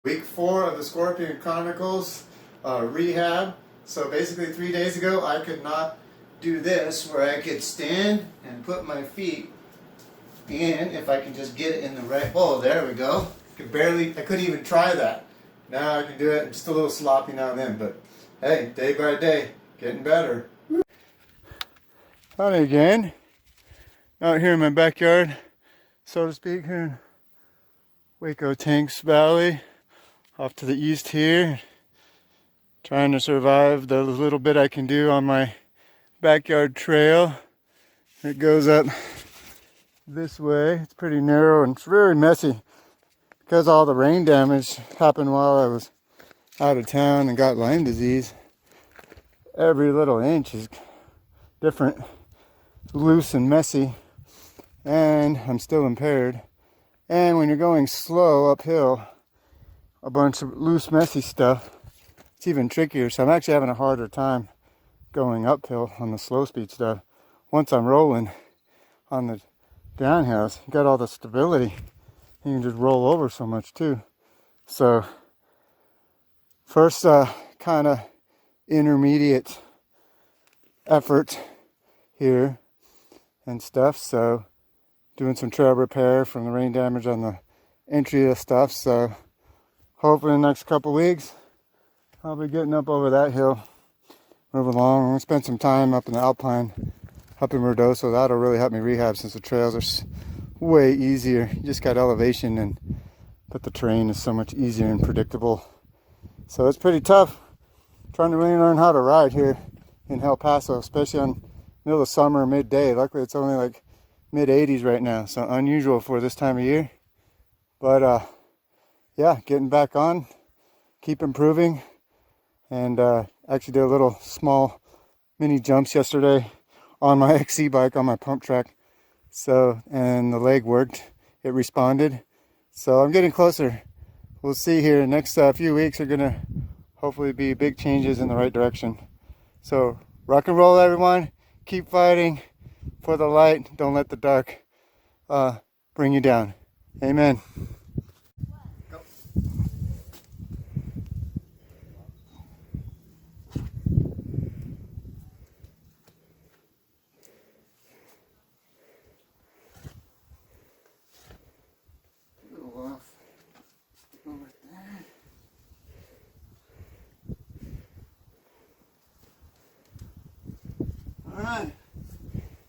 Week 4 of the Scorpion Chronicles rehab. So basically 3 days ago I could not do this where I could stand and put my feet in if I can just get it in the right hole. There we go. I couldn't even try that. Now I can do it. I'm just a little sloppy now and then, but hey, day by day, getting better. Howdy again. Out here in my backyard, so to speak, here in Waco Tanks Valley, off to the east here, trying to survive the little bit I can do on my backyard trail. It goes up this way. It's pretty narrow and it's very messy because all the rain damage happened while I was out of town and got Lyme disease. Every little inch is different, loose and messy, and I'm still impaired. And when you're going slow uphill, a bunch of loose, messy stuff, it's even trickier. So I'm actually having a harder time going uphill on the slow speed stuff. Once I'm rolling on the downhills, you got all the stability. You can just roll over so much too. So first kind of intermediate effort here and stuff. So doing some trail repair from the rain damage on the entry of stuff. So hopefully in the next couple weeks, I'll be getting up over that hill, move along. I'm going to spend some time up in the Alpine, up in Ruidoso. That'll really help me rehab since the trails are way easier. You just got elevation, but the terrain is so much easier and predictable. So it's pretty tough trying to really learn how to ride here in El Paso, especially on middle of summer, midday. Luckily it's only like mid 80s right now, so unusual for this time of year. But yeah, getting back on, keep improving, and actually did a little small mini jumps yesterday on my XC bike on my pump track. So, and the leg worked, it responded. So I'm getting closer. We'll see here. Next few weeks are gonna hopefully be big changes in the right direction. So rock and roll, everyone. Keep fighting for the light. Don't let the dark bring you down. Amen. Alright,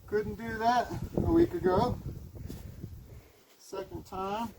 couldn't do that a week ago. Second time.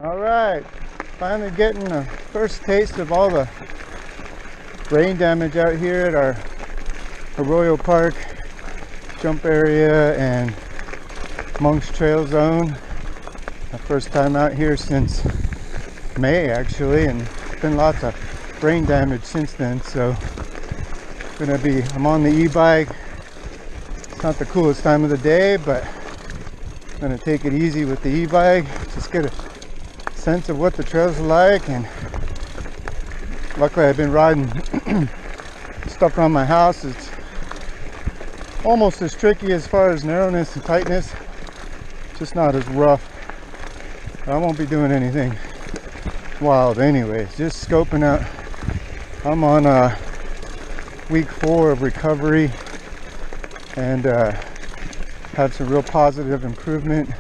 All right, finally getting the first taste of all the rain damage out here at our Arroyo Park jump area and Monk's Trail Zone. My first time out here since May actually, and it's been lots of rain damage since then. So I'm on the e-bike. It's not the coolest time of the day, but I'm gonna take it easy with the e-bike, just get a sense of what the trails are like. And luckily I've been riding stuff around my house. It's almost as tricky as far as narrowness and tightness, just not as rough. I won't be doing anything wild anyways, just scoping out. I'm on week 4 of recovery and had some real positive improvement,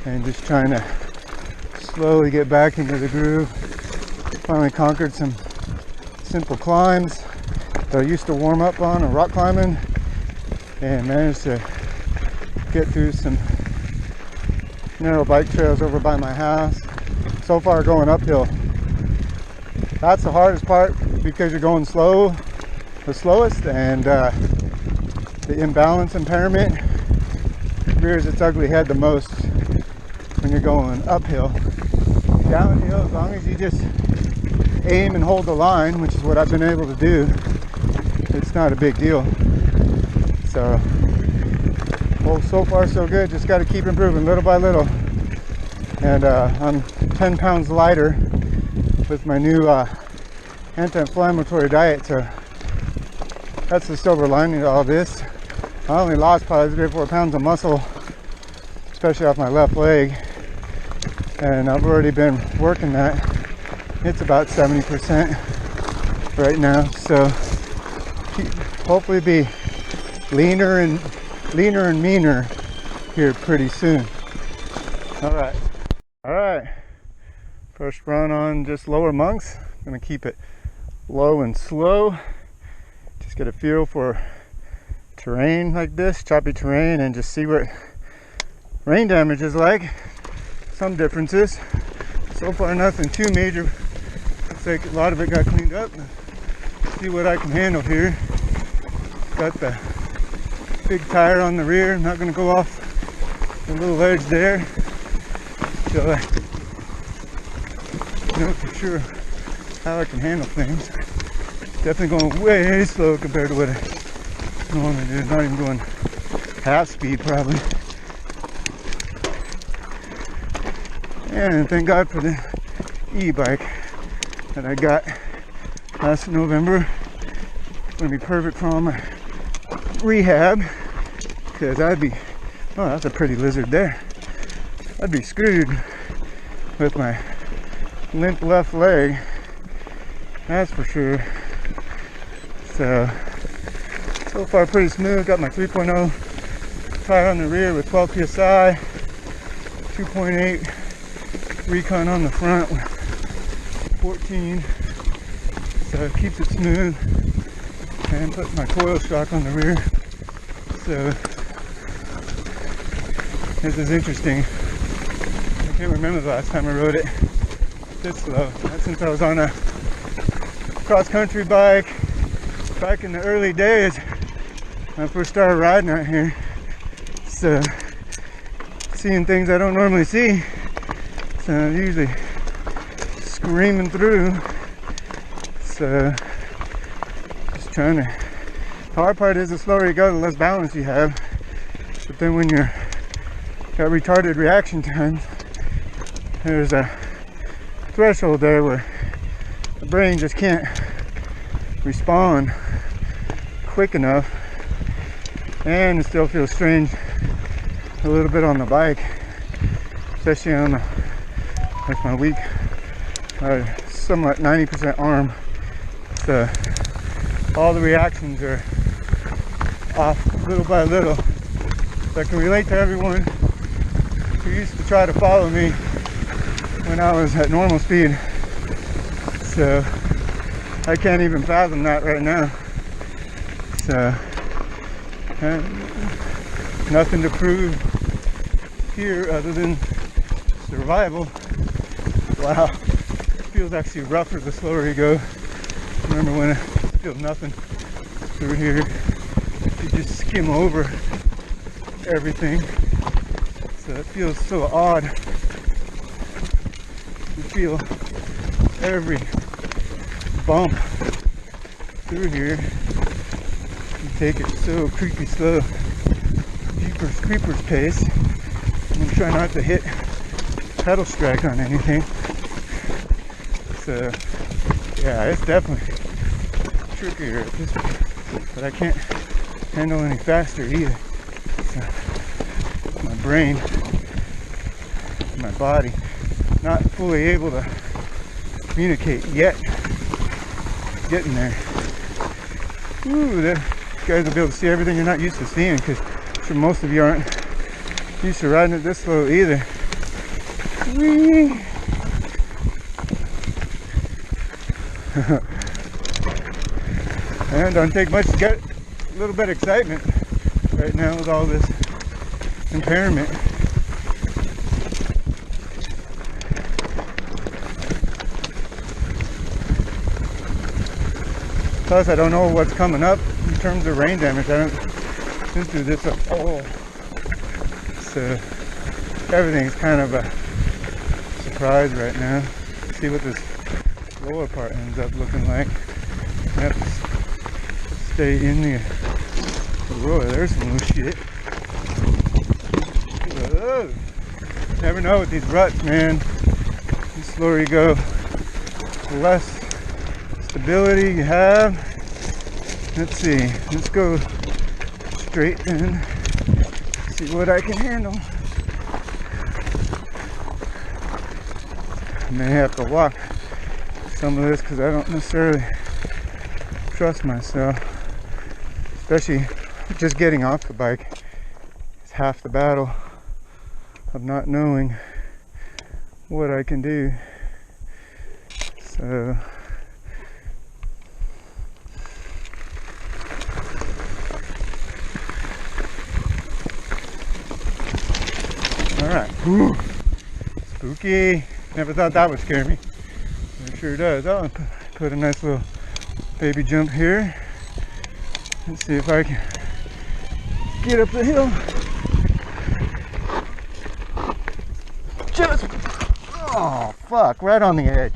and just trying to slowly get back into the groove. Finally conquered some simple climbs that I used to warm up on rock climbing, and managed to get through some narrow bike trails over by my house. So far going uphill. That's the hardest part because you're going slow, the slowest, and the imbalance impairment rears its ugly head the most when you're going uphill. Downhill, as long as you just aim and hold the line, which is what I've been able to do, it's not a big deal. So, well, so far so good. Just got to keep improving little by little. And I'm 10 pounds lighter with my new anti-inflammatory diet. So that's the silver lining to all this. I only lost probably 3 or 4 pounds of muscle, especially off my left leg. And I've already been working that. It's about 70% right now. So hopefully be leaner and meaner here pretty soon. All right. First run on just lower monks. I'm gonna keep it low and slow. Just get a feel for terrain like this, choppy terrain, and just see what rain damage is like. Some differences. So far nothing too major. Looks like a lot of it got cleaned up. See what I can handle here. Got the big tire on the rear. I'm not going to go off the little ledge there until I know for sure how I can handle things. Definitely going way slow compared to what I normally do. Not even going half speed probably. And thank God for the e-bike that I got last November. It's going to be perfect for all my rehab, because I'd be, oh, that's a pretty lizard there. I'd be screwed with my limp left leg, that's for sure. So far pretty smooth. Got my 3.0 tire on the rear with 12 psi, 2.8 recon on the front with 14, so it keeps it smooth. And put my coil shock on the rear. So this is interesting. I can't remember the last time I rode it this slow. That's since I was on a cross-country bike back in the early days when I first started riding out here. So seeing things I don't normally see. So I'm usually screaming through. So trying to, the hard part is the slower you go, the less balance you have. But then when you're got retarded reaction times, there's a threshold there where the brain just can't respond quick enough, and it still feels strange a little bit on the bike, especially on the, with my weak, somewhat 90% arm. So all the reactions are off little by little. So I can relate to everyone who used to try to follow me when I was at normal speed. So I can't even fathom that right now. So nothing to prove here other than survival. Wow, it feels actually rougher the slower you go. Remember when I feel nothing through here, you just skim over everything, so it feels so odd. You feel every bump through here. You take it so creepy slow, Jeepers Creepers pace, and try not to hit pedal strike on anything. So yeah, it's definitely trickier at this point, but I can't handle any faster either. So my brain, my body, not fully able to communicate yet. Getting there. Ooh, you guys will be able to see everything you're not used to seeing, because I'm sure most of you aren't used to riding it this slow either. Whee! And don't take much to get a little bit of excitement right now with all this impairment. Plus, I don't know what's coming up in terms of rain damage. I haven't been through this at all. So everything's kind of a surprise right now. See what this lower part ends up looking like. I have to stay in the road. There's some loose shit. Whoa. Never know with these ruts, man. The slower you go, the less stability you have. Let's see. Let's go straight in. See what I can handle. I may have to walk some of this because I don't necessarily trust myself. Especially just getting off the bike is half the battle of not knowing what I can do. So alright. Spooky. Never thought that would scare me. It sure does. I'll put a nice little baby jump here. Let's see if I can get up the hill. Just, oh fuck, right on the edge.